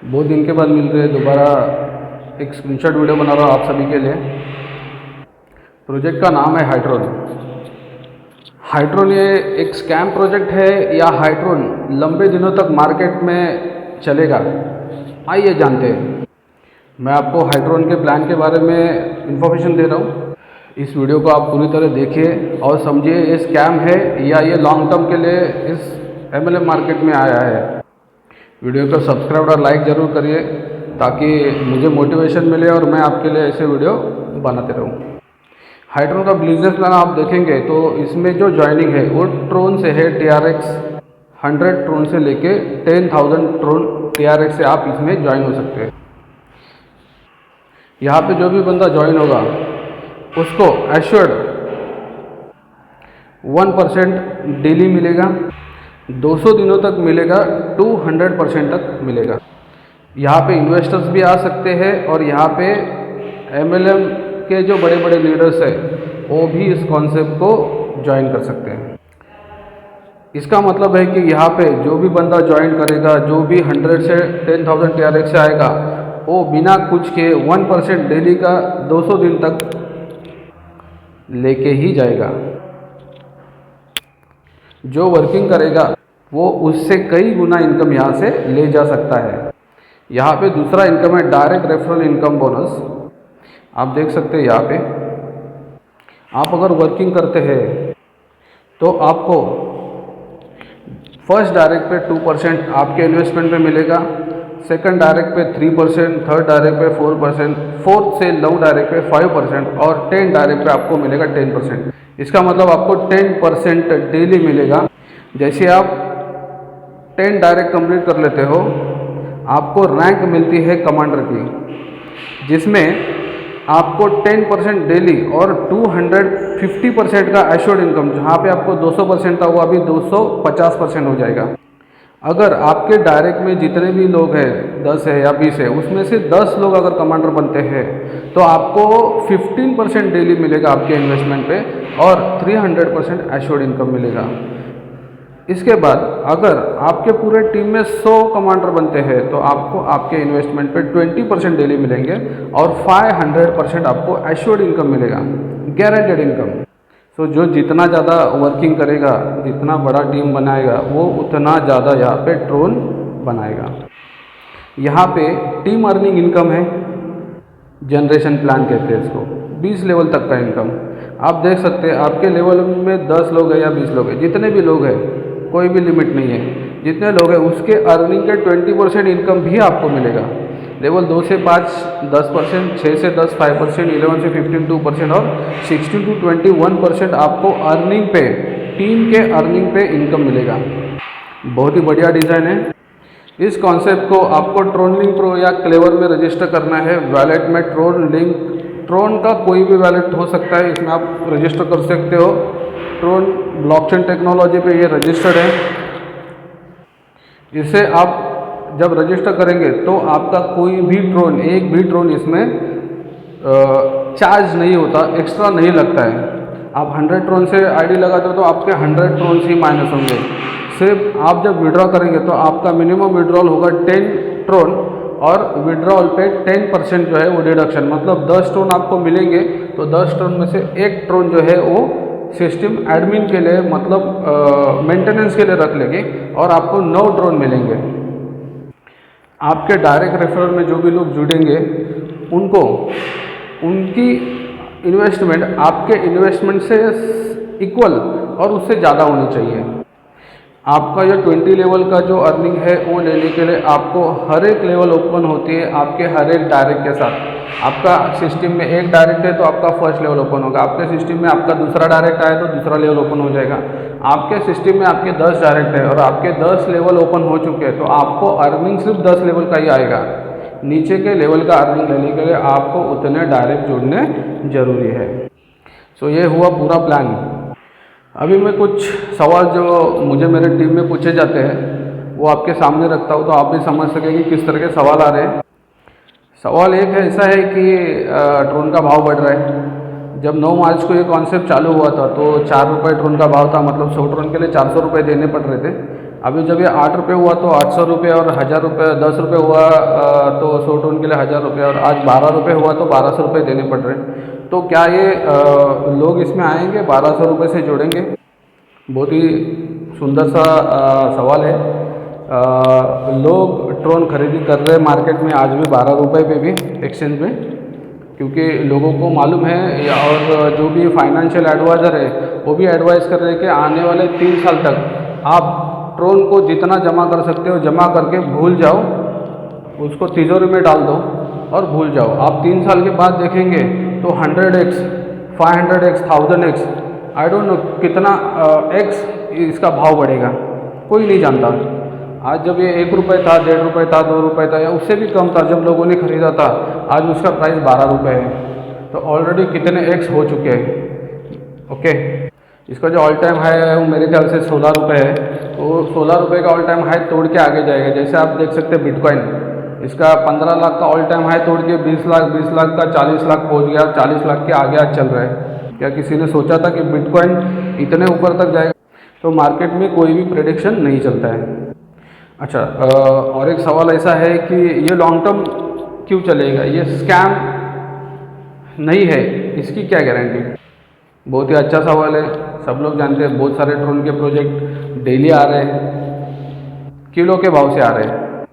बहुत दिन के बाद मिल रहे हैं दोबारा। एक स्क्रीनशॉट वीडियो बना रहा हूँ आप सभी के लिए। प्रोजेक्ट का नाम है हाइड्रोन। हाइड्रोन ये एक स्कैम प्रोजेक्ट है या हाइड्रोन लंबे दिनों तक मार्केट में चलेगा, आइए जानते हैं। मैं आपको हाइड्रोन के प्लान के बारे में इंफॉर्मेशन दे रहा हूँ। इस वीडियो को आप पूरी तरह देखिए और समझिए ये स्कैम है या ये लॉन्ग टर्म के लिए इस MLM मार्केट में आया है। वीडियो को सब्सक्राइब और लाइक ज़रूर करिए ताकि मुझे मोटिवेशन मिले और मैं आपके लिए ऐसे वीडियो बनाते रहूँ। हाइड्रोन का बिजनेस प्लान आप देखेंगे तो इसमें जो ज्वाइनिंग है वो ट्रोन से है। TRX 100 ट्रोन से लेके 10,000 ट्रोन TRX से आप इसमें ज्वाइन हो सकते हैं। यहाँ पे जो भी बंदा ज्वाइन होगा उसको एश्योर्ड 1% डेली मिलेगा, 200 दिनों तक मिलेगा, 200% तक मिलेगा। यहाँ पे इन्वेस्टर्स भी आ सकते हैं और यहाँ पे MLM के जो बड़े बड़े लीडर्स हैं वो भी इस कॉन्सेप्ट को ज्वाइन कर सकते हैं। इसका मतलब है कि यहाँ पे जो भी बंदा ज्वाइन करेगा, जो भी 100 से 10,000 TRX से आएगा, वो बिना कुछ के 1% डेली का 200 दिन तक लेके ही जाएगा। जो वर्किंग करेगा वो उससे कई गुना इनकम यहाँ से ले जा सकता है। यहाँ पे दूसरा इनकम है डायरेक्ट रेफरल इनकम बोनस। आप देख सकते हैं यहाँ पे आप अगर वर्किंग करते हैं तो आपको फर्स्ट डायरेक्ट पे 2% आपके इन्वेस्टमेंट पे मिलेगा, सेकंड डायरेक्ट पे 3%, थर्ड डायरेक्ट पे 4%, फोर्थ से 9 डायरेक्ट पे 5% और 10 डायरेक्ट पे आपको मिलेगा 10%। इसका मतलब आपको 10% डेली मिलेगा। जैसे आप 10 डायरेक्ट कंप्लीट कर लेते हो आपको रैंक मिलती है कमांडर की, जिसमें आपको 10% डेली और 250% का एश्योर्ड इनकम, जहाँ पे आपको 200% था वो अभी 250% हो जाएगा। अगर आपके डायरेक्ट में जितने भी लोग हैं 10 है या 20 है, उसमें से 10 लोग अगर कमांडर बनते हैं तो आपको 15% डेली मिलेगा आपके इन्वेस्टमेंट पे और 300% एश्योर्ड इनकम मिलेगा। इसके बाद अगर आपके पूरे टीम में 100 कमांडर बनते हैं तो आपको आपके इन्वेस्टमेंट पे 20% डेली मिलेंगे और 500% आपको एश्योर्ड इनकम मिलेगा, गारंटेड इनकम। सो जो जितना ज़्यादा वर्किंग करेगा, जितना बड़ा टीम बनाएगा, वो उतना ज़्यादा यहाँ पे ट्रोन बनाएगा। यहाँ पे टीम अर्निंग इनकम है, जनरेशन प्लान कहते हैं इसको, 20 लेवल तक का इनकम। आप देख सकते हैं आपके लेवल में 10 लोग हैं या 20 लोग हैं, जितने भी लोग हैं, कोई भी लिमिट नहीं है, जितने लोग हैं उसके अर्निंग के 20% इनकम भी आपको मिलेगा। लेवल 2 से 5 10%, 6 से 10 5%, 11 से 15 2% और 16 to 21% आपको अर्निंग पे, टीम के अर्निंग पे इनकम मिलेगा। बहुत ही बढ़िया डिज़ाइन है। इस कॉन्सेप्ट को आपको ट्रोन लिंक प्रो या क्लेवर में रजिस्टर करना है। वैलेट में ट्रोन लिंक, ट्रोन का कोई भी वैलेट हो सकता है, इसमें आप रजिस्टर कर सकते हो। ट्रोन ब्लॉकचेन टेक्नोलॉजी पे ये रजिस्टर्ड है। इसे आप जब रजिस्टर करेंगे तो आपका कोई भी ट्रोन, एक भी ट्रोन इसमें चार्ज नहीं होता, एक्स्ट्रा नहीं लगता है। आप 100 ट्रोन से आईडी लगाते हो तो आपके 100 ट्रोन ही माइनस होंगे। सिर्फ आप जब विड्रॉ करेंगे तो आपका मिनिमम विड्रॉल होगा 10 ट्रोन और विड्रॉल पे 10% जो है वो डिडक्शन, मतलब 10 ट्रोन आपको मिलेंगे तो 10 ट्रोन में से एक ट्रोन जो है वो सिस्टम एडमिन के लिए, मतलब मेंटेनेंस के लिए रख लेंगे और आपको 9 ट्रोन मिलेंगे। आपके डायरेक्ट रेफरल में जो भी लोग जुड़ेंगे उनको उनकी इन्वेस्टमेंट आपके इन्वेस्टमेंट से इक्वल और उससे ज़्यादा होनी चाहिए। आपका जो 20 लेवल का जो अर्निंग है वो लेने के लिए आपको हर एक लेवल ओपन होती है आपके हर एक डायरेक्ट के साथ। आपका सिस्टम में एक डायरेक्ट है तो आपका फर्स्ट लेवल ओपन होगा, आपके सिस्टम में आपका दूसरा डायरेक्ट आया तो दूसरा लेवल ओपन हो जाएगा। आपके सिस्टम में आपके 10 डायरेक्ट है और आपके 10 लेवल ओपन हो चुके हैं तो आपको अर्निंग सिर्फ 10 लेवल का ही आएगा। नीचे के लेवल का अर्निंग लेने के लिए आपको उतने डायरेक्ट जुड़ने जरूरी है। सो ये हुआ पूरा प्लान। अभी मैं कुछ सवाल जो मुझे मेरे टीम में पूछे जाते हैं वो आपके सामने रखता हूँ तो आप भी समझ सकें कि किस तरह के सवाल आ रहे हैं। सवाल एक है, ऐसा है कि ट्रोन का भाव बढ़ रहा है। जब 9 मार्च को ये कॉन्सेप्ट चालू हुआ था तो 4 रुपये ट्रोन का भाव था, मतलब 100 ट्रोन के लिए 400 रुपये देने पड़ रहे थे। अभी जब ये 8 रुपये हुआ तो 800 रुपये, और 1000 रुपये 10 रुपये हुआ तो 100 टन के लिए 1000 रुपये, और आज 12 रुपये हुआ तो 1200 रुपये देने पड़ रहे हैं। तो क्या ये लोग इसमें आएंगे, 1200 रुपये से जोड़ेंगे? बहुत ही सुंदर सा सवाल है। लोग ड्रोन खरीदी कर रहे हैं मार्केट में आज भी 12 रुपये पे भी एक्सचेंज में, क्योंकि लोगों को मालूम है, और जो भी फाइनेंशियल एडवाइज़र है वो भी एडवाइस कर रहे हैं कि आने वाले 3 साल तक आप ड्रोन को जितना जमा कर सकते हो जमा करके भूल जाओ, उसको तिजोरी में डाल दो और भूल जाओ। आप 3 साल के बाद देखेंगे तो 100x, 500x, 1000x, I don't know कितना x इसका भाव बढ़ेगा, कोई नहीं जानता। आज जब ये 1 रुपये था, 1.5 रुपये था, 2 रुपये था, या उससे भी कम था जब लोगों ने ख़रीदा था, आज उसका प्राइस 12 रुपये है। तो ऑलरेडी कितने x हो चुके हैं। ओके, इसका जो ऑल टाइम हाई है वो मेरे ख्याल से 16 रुपये है। तो 16 रुपये का ऑल टाइम हाई तोड़ के आगे जाएगा। जैसे आप देख सकते हैं बिटकॉइन, इसका 15 लाख का ऑल टाइम हाई तोड़ के 20 लाख, 20 लाख का 40 लाख पहुँच गया, 40 लाख के आगे आज चल रहा है। क्या किसी ने सोचा था कि बिटकॉइन इतने ऊपर तक जाएगा? तो मार्केट में कोई भी प्रेडिक्शन नहीं चलता है। अच्छा, और एक सवाल ऐसा है कि ये लॉन्ग टर्म क्यों चलेगा, ये स्कैम नहीं है, इसकी क्या गारंटी? बहुत ही अच्छा सवाल है। सब लोग जानते हैं बहुत सारे ड्रोन के प्रोजेक्ट डेली आ रहे हैं, किलो के भाव से आ रहे हैं।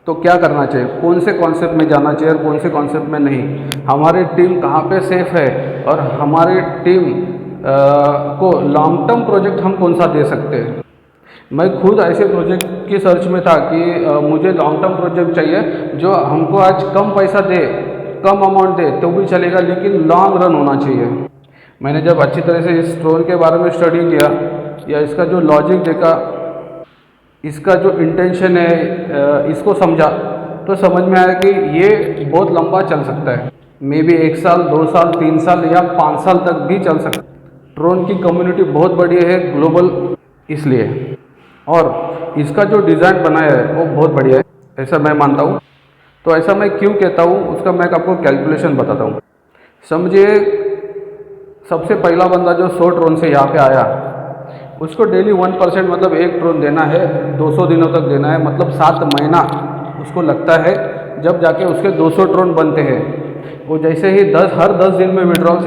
तो क्या करना चाहिए, कौन से कॉन्सेप्ट में जाना चाहिए और कौन से कॉन्सेप्ट में नहीं? हमारी टीम कहाँ पे सेफ है, और हमारी टीम को लॉन्ग टर्म प्रोजेक्ट हम कौन सा दे सकते हैं? मैं खुद ऐसे प्रोजेक्ट की सर्च में था कि मुझे लॉन्ग टर्म प्रोजेक्ट चाहिए जो हमको आज कम पैसा दे, कम अमाउंट दे तो भी चलेगा, लेकिन लॉन्ग रन होना चाहिए। मैंने जब अच्छी तरह से इस ड्रोन के बारे में स्टडी किया, या इसका जो लॉजिक देखा, इसका जो इंटेंशन है, इसको समझा, तो समझ में आया कि ये बहुत लंबा चल सकता है। मे बी 1 साल, 2 साल, 3 साल या 5 साल तक भी चल सकता है। ड्रोन की कम्युनिटी बहुत बड़ी है ग्लोबल, इसलिए, और इसका जो डिज़ाइन बनाया है वो बहुत बढ़िया है, ऐसा मैं मानता हूँ। तो ऐसा मैं क्यों कहता हूँ उसका मैं आपको कैलकुलेशन बताता हूँ। समझिए, सबसे पहला बंदा जो 100 ड्रोन से यहाँ पे आया, उसको डेली 1% मतलब 1 ड्रोन देना है, 200 दिनों तक देना है, मतलब 7 महीना उसको लगता है, जब जाके उसके 200 ड्रोन बनते हैं। वो जैसे ही हर 10 दिन में विड्रॉल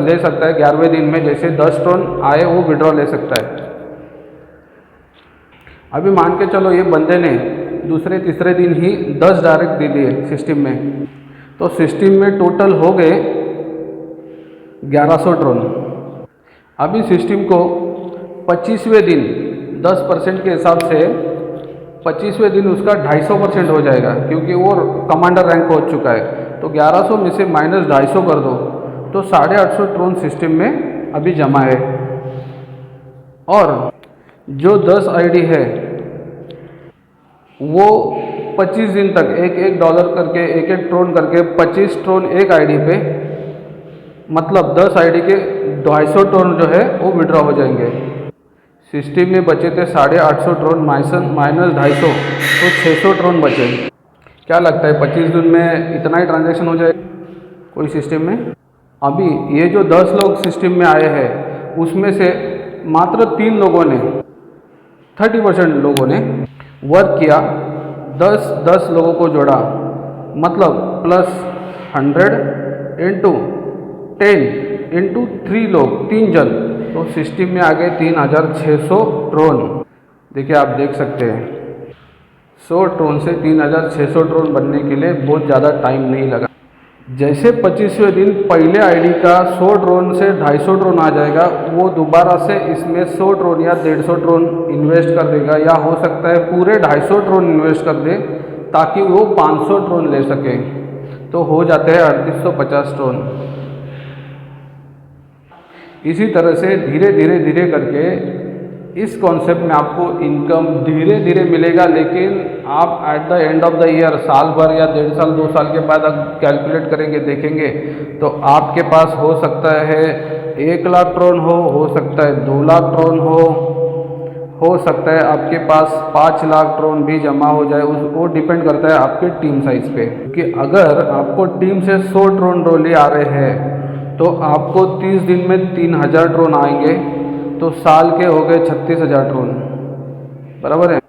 ले सकता है, 11वें दिन में जैसे 10 ड्रोन आए वो विड्रॉल ले सकता है। अभी मान के चलो ये बंदे ने दूसरे तीसरे दिन ही 10 डायरेक्ट दे दिए सिस्टम में, तो सिस्टम में टोटल हो गए 1100 ड्रोन। अभी सिस्टम को 25वें दिन 10% के हिसाब से 25वें दिन उसका 250% हो जाएगा, क्योंकि वो कमांडर रैंक पहुंच चुका है। तो 1100 में से माइनस 250 कर दो तो 850 ड्रोन सिस्टम में अभी जमा है। और जो 10 आईडी है वो 25 दिन तक $1 करके, एक ड्रोन करके 25 ड्रोन एक आईडी पे, मतलब 10 आईडी के 250 ड्रोन जो है वो विड्रॉ हो जाएंगे। सिस्टम में बचे थे 850 ड्रोन माइनस 250, तो 600 ड्रोन बचे। क्या लगता है 25 दिन में इतना ही ट्रांजैक्शन हो जाए कोई सिस्टम में? अभी ये जो 10 लोग सिस्टम में आए हैं उसमें से मात्र 3 लोगों ने, 30% लोगों ने वर्क किया, 10 लोगों को जोड़ा, मतलब प्लस 100 इंटू 10 इंटू 3 लोग, 3 जन, तो सिस्टम में आ गए 3600 ड्रोन। देखिए आप देख सकते हैं 100 ड्रोन से 3600 ड्रोन बनने के लिए बहुत ज़्यादा टाइम नहीं लगा। जैसे 25वें दिन पहले आईडी का 100 ड्रोन से 250 ड्रोन आ जाएगा, वो दोबारा से इसमें 100 ड्रोन या 150 ड्रोन इन्वेस्ट कर देगा, या हो सकता है पूरे 250 ड्रोन इन्वेस्ट कर दे ताकि वो 500 ड्रोन ले सके, तो हो जाते हैं 3850 ड्रोन। इसी तरह से धीरे धीरे करके इस कॉन्सेप्ट में आपको इनकम धीरे धीरे मिलेगा, लेकिन आप at the end of the year, साल भर या 1.5 साल 2 साल के बाद आप कैलकुलेट करेंगे, देखेंगे तो आपके पास हो सकता है 1 लाख ड्रोन हो सकता है 2 लाख ड्रोन हो सकता है आपके पास 5 लाख ड्रोन भी जमा हो जाए। वो डिपेंड करता है आपके टीम साइज़ पे, कि अगर आपको टीम से 100 ड्रोन रोली आ रहे हैं तो आपको 30 दिन में 3000 ड्रोन आएंगे, तो साल के हो गए 36,000 ड्रोन, बराबर है।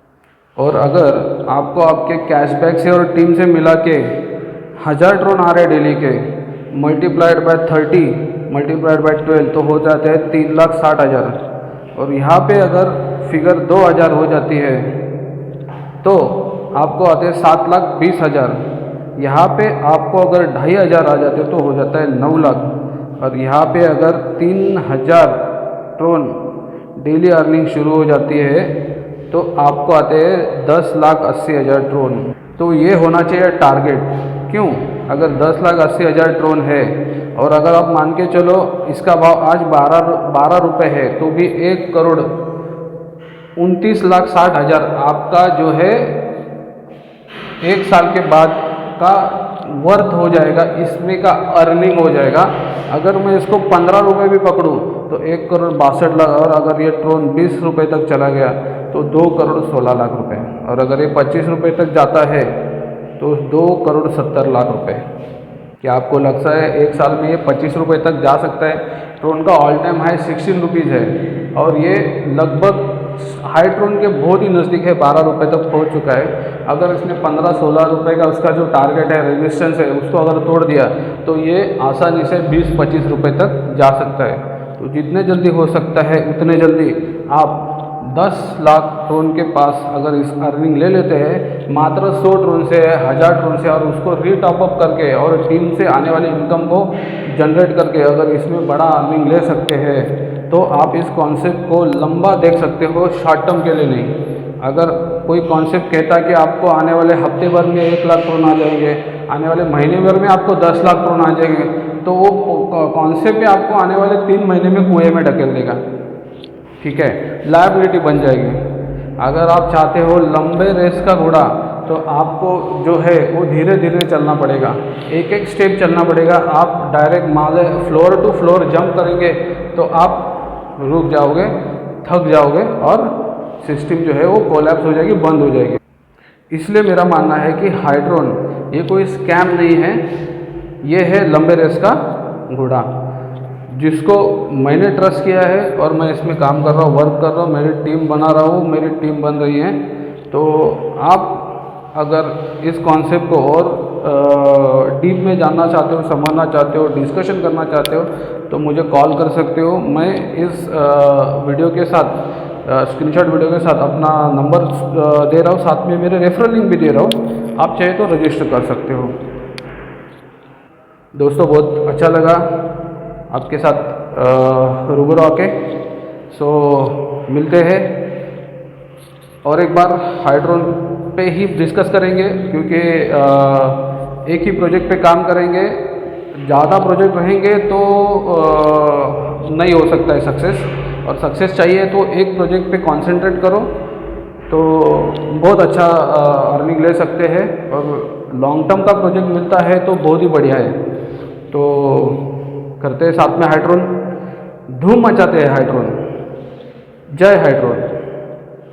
और अगर आपको आपके कैशबैक से और टीम से मिला के 1000 ट्रोन आ रहे डेली के, मल्टीप्लाइड बाय 30 मल्टीप्लाइड बाय 12 तो हो जाते हैं 3,60,000। और यहाँ पे अगर फिगर 2000 हो जाती है तो आपको आते हैं 7,20,000। यहाँ पे आपको अगर 2,500 आ जाते तो हो जाता है 9 लाख। और यहाँ पे अगर 3,000 ट्रोन डेली अर्निंग शुरू हो जाती है तो आपको आते हैं 10,80,000 ट्रोन। तो ये होना चाहिए टारगेट। क्यों? अगर 10,80,000 ट्रोन है और अगर आप मान के चलो इसका भाव आज 12 रुपये है तो भी 1,29,60,000 आपका जो है 1 साल के बाद का वर्थ हो जाएगा, इसमें का अर्निंग हो जाएगा। अगर मैं इसको 15 रुपये भी पकड़ूँ तो 1,62,00,000, और अगर ये ट्रोन 20 रुपये तक चला गया तो 2,16,00,000 रुपये। और अगर ये 25 रुपये तक जाता है तो 2,70,00,000 रुपये। क्या आपको लगता है 1 साल में ये 25 रुपये तक जा सकता है? ट्रोन का ऑल टाइम हाई 16 रुपीज़ है और ये लगभग हाई ट्रोन के बहुत ही नज़दीक है, 12 रुपये तक पहुंच चुका है। अगर इसने 15-16 रुपये का उसका जो टारगेट है, रेजिस्टेंस है, उसको अगर तोड़ दिया तो ये आसानी से 20-25 रुपये तक जा सकता है। तो जितने जल्दी हो सकता है उतने जल्दी आप 10 लाख ट्रोन के पास अगर इस अर्निंग ले लेते हैं, मात्र 100 ट्रोन से, 1000 ट्रोन से, और उसको रीटॉपअप करके और टीम से आने वाली इनकम को जनरेट करके अगर इसमें बड़ा अर्निंग ले सकते हैं तो आप इस कॉन्सेप्ट को लंबा देख सकते हो, शॉर्ट टर्म के लिए नहीं। अगर कोई कॉन्सेप्ट कहता है कि आपको आने वाले हफ्ते भर में 1 लाख ट्रोन आ जाएंगे, आने वाले महीने भर में आपको 10 लाख ट्रोन आ जाएंगे, तो वो कॉन्सेप्ट आपको आने वाले 3 महीने में कुएं में ढकेल देगा। ठीक है, लायबिलिटी बन जाएगी। अगर आप चाहते हो लंबे रेस का घोड़ा तो आपको जो है वो धीरे धीरे चलना पड़ेगा, एक एक स्टेप चलना पड़ेगा। आप डायरेक्ट माले फ्लोर टू फ्लोर जंप करेंगे तो आप रुक जाओगे, थक जाओगे और सिस्टम जो है वो कोलैप्स हो जाएगी, बंद हो जाएगी। इसलिए मेरा मानना है कि हाइड्रोन ये कोई स्कैम नहीं है, ये है लंबे रेस का घोड़ा जिसको मैंने ट्रस्ट किया है और मैं इसमें काम कर रहा हूँ, वर्क कर रहा हूँ, मेरी टीम बना रहा हूँ, मेरी टीम बन रही है। तो आप अगर इस कॉन्सेप्ट को और डीप में जानना चाहते हो, समझना चाहते हो, डिस्कशन करना चाहते हो तो मुझे कॉल कर सकते हो। मैं इस वीडियो के साथ स्क्रीनशॉट वीडियो के साथ अपना नंबर दे रहा हूँ, साथ में मेरे रेफरल लिंक भी दे रहा हूँ, आप चाहे तो रजिस्टर कर सकते हो। दोस्तों बहुत अच्छा लगा आपके साथ रूबरू आके। सो मिलते हैं और एक बार हाइड्रोन पे ही डिस्कस करेंगे, क्योंकि एक ही प्रोजेक्ट पे काम करेंगे, ज़्यादा प्रोजेक्ट रहेंगे तो नहीं हो सकता है सक्सेस। और सक्सेस चाहिए तो एक प्रोजेक्ट पे कंसंट्रेट करो तो बहुत अच्छा अर्निंग ले सकते हैं। और लॉन्ग टर्म का प्रोजेक्ट मिलता है तो बहुत ही बढ़िया है। तो करते हैं साथ में हाइड्रोन, धूम मचाते हैं हाइड्रोन। जय हाइड्रोन।